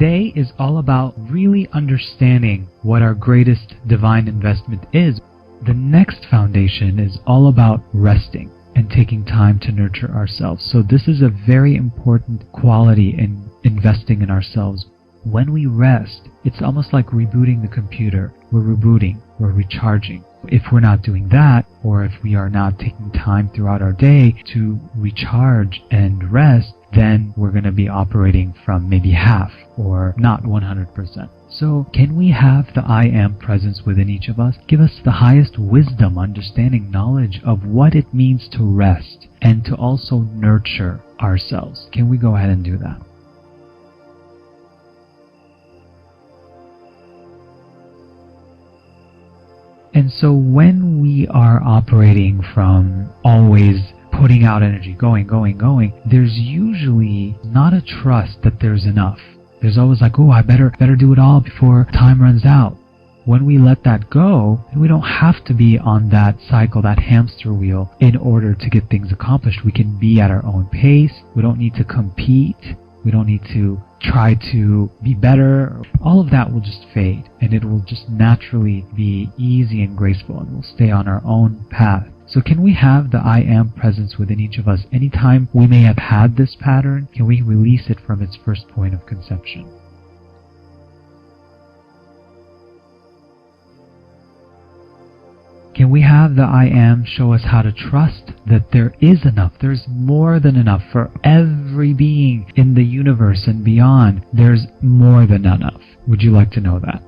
today is all about really understanding what our greatest divine investment is. The next foundation is all about resting and taking time to nurture ourselves. So this is a very important quality in investing in ourselves. When we rest, it's almost like rebooting the computer. We're rebooting, we're recharging. If we're not doing that, or if we are not taking time throughout our day to recharge and rest, then we're going to be operating from maybe half or not 100%. So can we have the I am presence within each of us give us the highest wisdom, understanding, knowledge of what it means to rest and to also nurture ourselves? Can we go ahead and do that? And so when we are operating from always putting out energy, going, there's usually not a trust that there's enough. There's always like, oh, I better do it all before time runs out. When we let that go, we don't have to be on that cycle, that hamster wheel, in order to get things accomplished. We can be at our own pace. We don't need to compete. We don't need to try to be better. All of that will just fade, and it will just naturally be easy and graceful, and we'll stay on our own path. So can we have the I am presence within each of us? Anytime we may have had this pattern, can we release it from its first point of conception? Can we have the I am show us how to trust that there is enough, there's more than enough for every being in the universe and beyond? There's more than enough. Would you like to know that?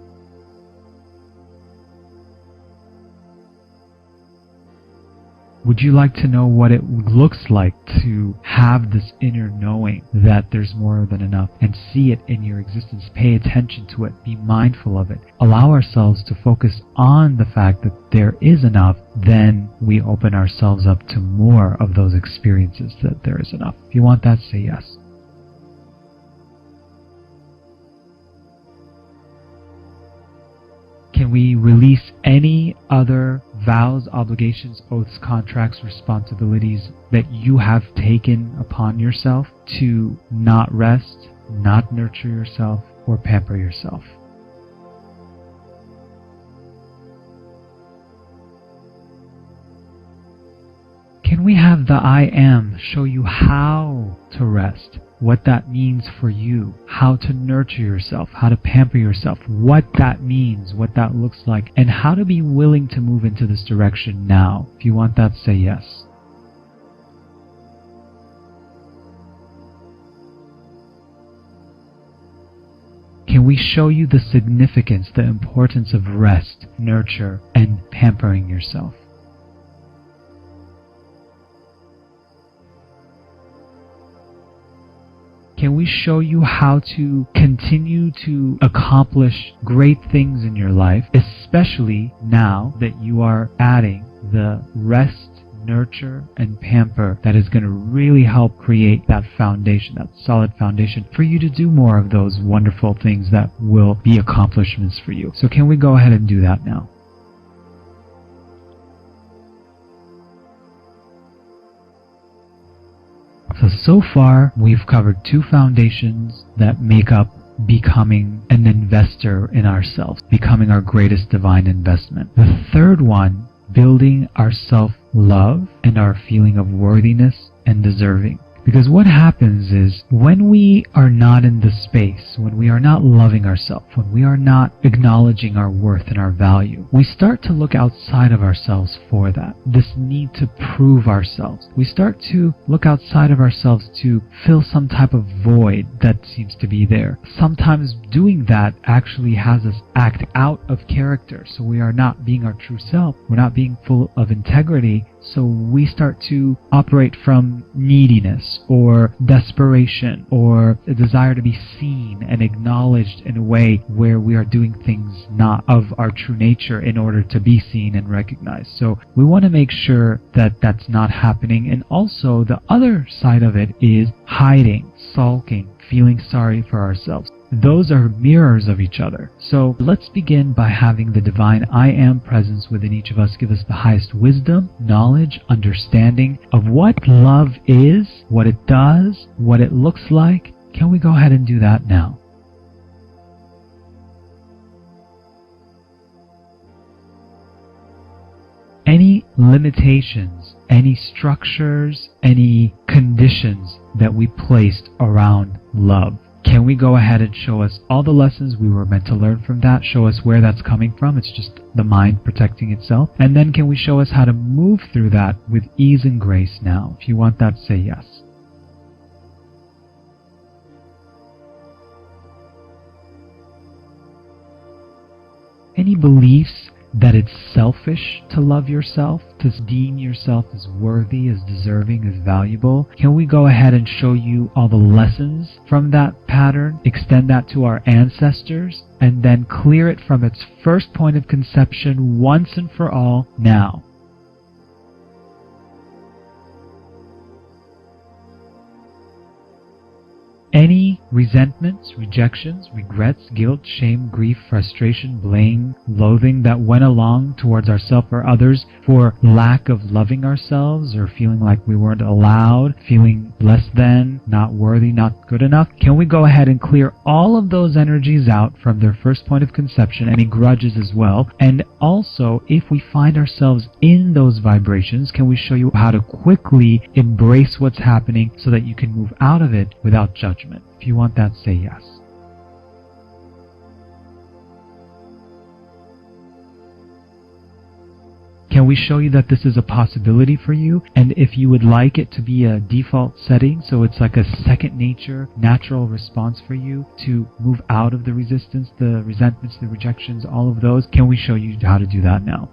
Would you like to know what it looks like to have this inner knowing that there's more than enough and see it in your existence? Pay attention to it. Be mindful of it. Allow ourselves to focus on the fact that there is enough. Then we open ourselves up to more of those experiences that there is enough. If you want that, say yes. Can we release any other vows, obligations, oaths, contracts, responsibilities that you have taken upon yourself to not rest, not nurture yourself, or pamper yourself? Can we have the I am show you how to rest, what that means for you, how to nurture yourself, how to pamper yourself, what that means, what that looks like, and how to be willing to move into this direction now? If you want that, say yes. Can we show you the significance, the importance of rest, nurture, and pampering yourself? Can we show you how to continue to accomplish great things in your life, especially now that you are adding the rest, nurture, and pamper that is going to really help create that foundation, that solid foundation for you to do more of those wonderful things that will be accomplishments for you? So can we go ahead and do that now? So far, we've covered two foundations that make up becoming an investor in ourselves, becoming our greatest divine investment. The third one, building our self-love and our feeling of worthiness and deserving. Because what happens is when we are not in the space, when we are not loving ourselves, when we are not acknowledging our worth and our value, we start to look outside of ourselves for that. This need to prove ourselves. We start to look outside of ourselves to fill some type of void that seems to be there. Sometimes doing that actually has us act out of character. So we are not being our true self. We're not being full of integrity. So we start to operate from neediness or desperation or a desire to be seen and acknowledged in a way where we are doing things not of our true nature in order to be seen and recognized. So we want to make sure that that's not happening. And also the other side of it is hiding, sulking, feeling sorry for ourselves. Those are mirrors of each other. So let's begin by having the divine I am presence within each of us give us the highest wisdom, knowledge, understanding of what love is, what it does, what it looks like. Can we go ahead and do that now? limitations, any structures, any conditions that we placed around love? Can we go ahead and show us all the lessons we were meant to learn from that, show us where that's coming from? It's just the mind protecting itself. And then can we show us how to move through that with ease and grace now? If you want that, say yes. Any beliefs that it's selfish to love yourself, to deem yourself as worthy, as deserving, as valuable? Can we go ahead and show you all the lessons from that pattern, extend that to our ancestors, and then clear it from its first point of conception once and for all now? Any resentments, rejections, regrets, guilt, shame, grief, frustration, blame, loathing that went along towards ourselves or others for lack of loving ourselves or feeling like we weren't allowed, feeling less than, not worthy, not good enough, can we go ahead and clear all of those energies out from their first point of conception, any grudges as well? And also, if we find ourselves in those vibrations, can we show you how to quickly embrace what's happening so that you can move out of it without judgment? If you want that, say yes. Can we show you that this is a possibility for you? And if you would like it to be a default setting, so it's like a second nature, natural response for you to move out of the resistance, the resentments, the rejections, all of those, can we show you how to do that now?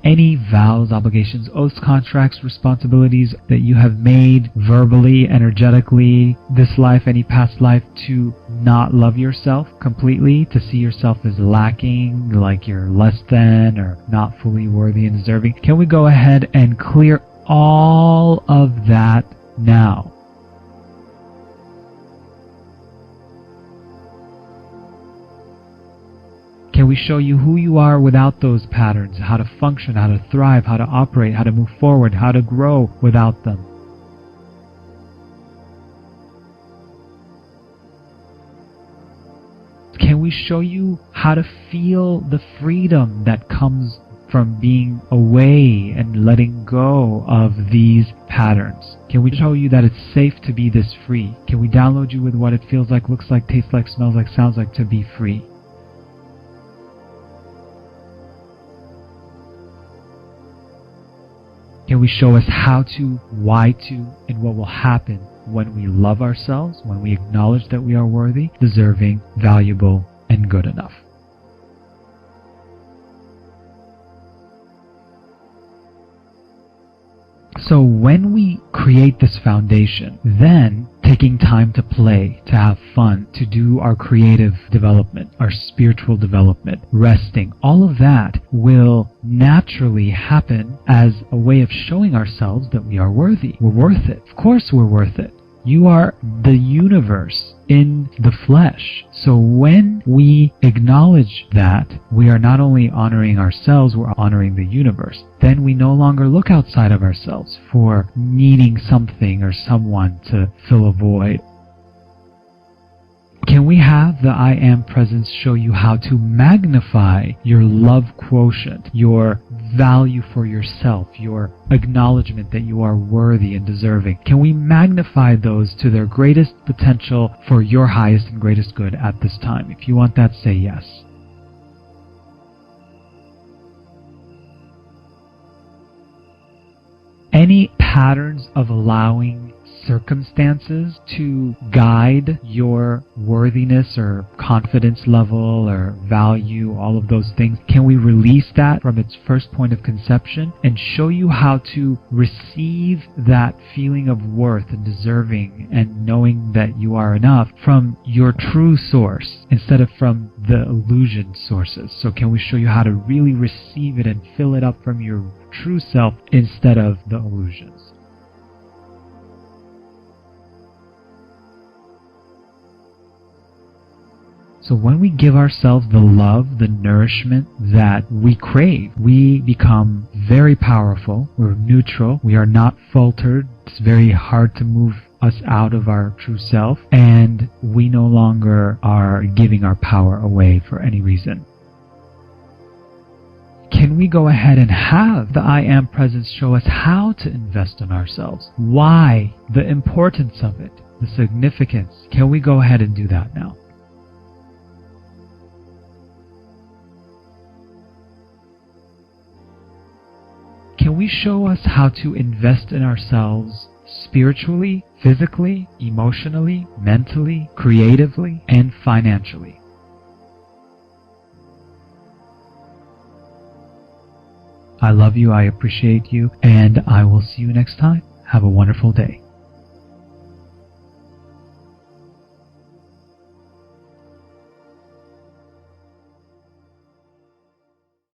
Any vows, obligations, oaths, contracts, responsibilities that you have made verbally, energetically, this life, any past life, to not love yourself completely, to see yourself as lacking, like you're less than or not fully worthy and deserving. Can we go ahead and clear all of that now? Can we show you who you are without those patterns, how to function, how to thrive, how to operate, how to move forward, how to grow without them? Can we show you how to feel the freedom that comes from being away and letting go of these patterns? Can we show you that it's safe to be this free? Can we download you with what it feels like, looks like, tastes like, smells like, sounds like to be free? Can we show us how to, why to, and what will happen when we love ourselves, when we acknowledge that we are worthy, deserving, valuable, and good enough? So when we create this foundation, then taking time to play, to have fun, to do our creative development, our spiritual development, resting, all of that will naturally happen as a way of showing ourselves that we are worthy. We're worth it. Of course we're worth it. You are the universe in the flesh. So when we acknowledge that, we are not only honoring ourselves, we're honoring the universe. Then we no longer look outside of ourselves for needing something or someone to fill a void. Can we have the I Am presence show you how to magnify your love quotient, your value for yourself, your acknowledgement that you are worthy and deserving? Can we magnify those to their greatest potential for your highest and greatest good at this time? If you want that, say yes. Any patterns of allowing circumstances to guide your worthiness or confidence level or value, all of those things, can we release that from its first point of conception and show you how to receive that feeling of worth and deserving and knowing that you are enough from your true source instead of from the illusion sources? So can we show you how to really receive it and fill it up from your true self instead of the illusions? So when we give ourselves the love, the nourishment that we crave, we become very powerful. We're neutral. We are not faltered. It's very hard to move us out of our true self. And and we no longer are giving our power away for any reason? Can we go ahead and have the I Am Presence show us how to invest in ourselves? Why? The importance of it, the significance. Can we go ahead and do that now? Can we show us how to invest in ourselves spiritually, physically, emotionally, mentally, creatively, and financially? I love you, I appreciate you, and I will see you next time. Have a wonderful day.